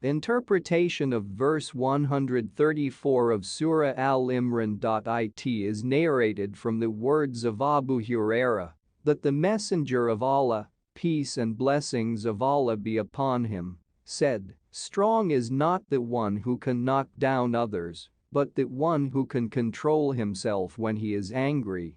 Interpretation of verse 134 of Surah Al-Imran. It is narrated from the words of Abu Hurairah that the Messenger of Allah, peace and blessings of Allah be upon him, said, "Strong is not the one who can knock down others, but the one who can control himself when he is angry."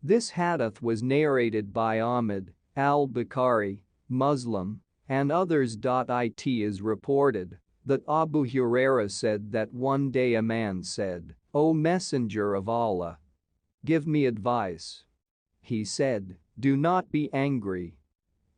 This hadith was narrated by Ahmad, al-Bukhari, Muslim, and others. It is reported that Abu Hurairah said that one day a man said, "O Messenger of Allah, give me advice." He said, "Do not be angry."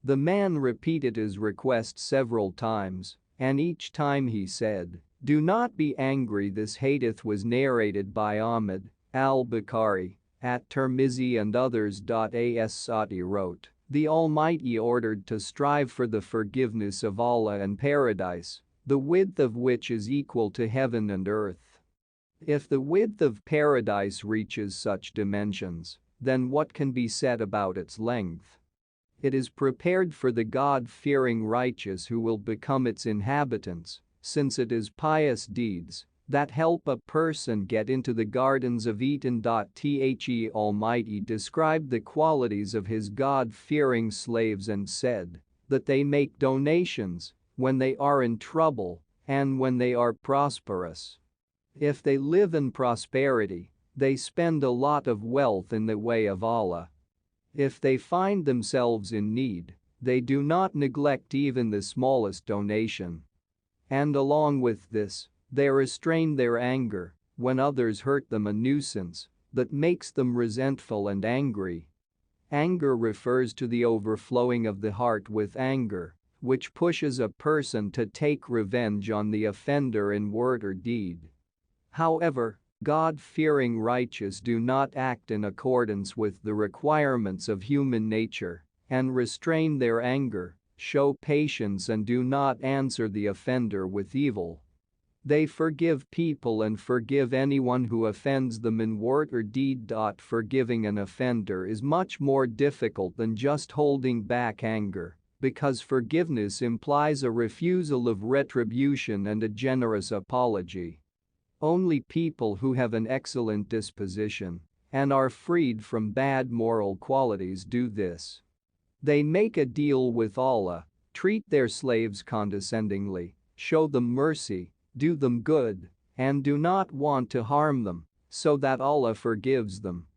The man repeated his request several times, and each time he said, "Do not be angry." This hadith was narrated by Ahmad, al-Bukhari, at-Tirmizi and others. As-Sati wrote, "The Almighty ordered to strive for the forgiveness of Allah and paradise, the width of which is equal to heaven and earth." If the width of paradise reaches such dimensions, then what can be said about its length? It is prepared for the God-fearing righteous who will become its inhabitants, since it is pious deeds that help a person get into the gardens of Eden. The Almighty described the qualities of his God-fearing slaves and said that they make donations when they are in trouble and when they are prosperous. If they live in prosperity, they spend a lot of wealth in the way of Allah. If they find themselves in need, they do not neglect even the smallest donation. And along with this, they restrain their anger when others hurt them, a nuisance that makes them resentful and angry. Anger refers to the overflowing of the heart with anger, which pushes a person to take revenge on the offender in word or deed. However, God-fearing righteous do not act in accordance with the requirements of human nature and restrain their anger, show patience and do not answer the offender with evil. They forgive people and forgive anyone who offends them in word or deed. Forgiving an offender is much more difficult than just holding back anger, because forgiveness implies a refusal of retribution and a generous apology. Only people who have an excellent disposition and are freed from bad moral qualities do this. They make a deal with Allah, treat their slaves condescendingly, show them mercy, do them good, and do not want to harm them, so that Allah forgives them.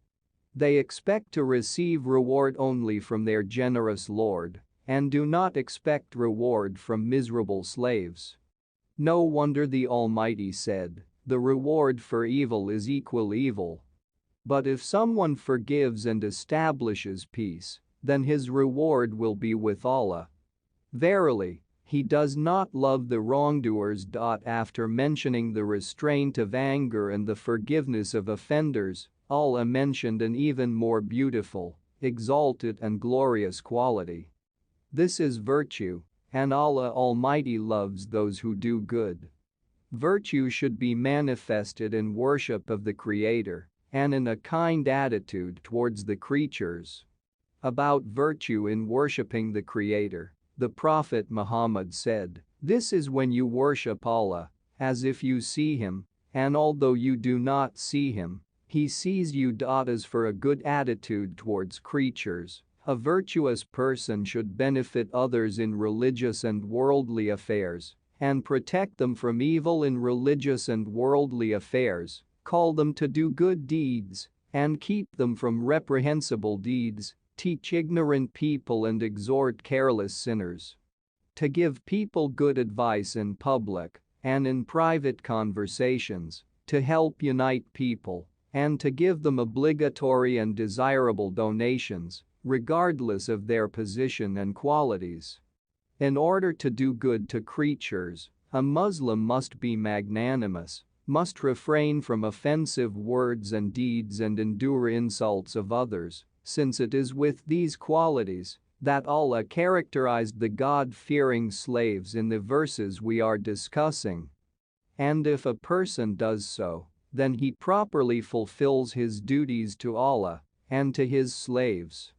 They expect to receive reward only from their generous Lord and do not expect reward from miserable slaves. No wonder the Almighty said, "The reward for evil is equal evil." But if someone forgives and establishes peace, then his reward will be with Allah. Verily, He does not love the wrongdoers. After mentioning the restraint of anger and the forgiveness of offenders, Allah mentioned an even more beautiful, exalted and glorious quality. This is virtue, and Allah Almighty loves those who do good. Virtue should be manifested in worship of the Creator and in a kind attitude towards the creatures. About virtue in worshipping the Creator, the Prophet Muhammad said, "This is when you worship Allah as if you see Him, and although you do not see Him, He sees you." As for a good attitude towards creatures, a virtuous person should benefit others in religious and worldly affairs and protect them from evil in religious and worldly affairs, call them to do good deeds and keep them from reprehensible deeds, teach ignorant people and exhort careless sinners. To give people good advice in public and in private conversations, to help unite people, and to give them obligatory and desirable donations, regardless of their position and qualities. In order to do good to creatures, a Muslim must be magnanimous, must refrain from offensive words and deeds and endure insults of others, since it is with these qualities that Allah characterized the God-fearing slaves in the verses we are discussing. And if a person does so, then he properly fulfills his duties to Allah and to his slaves.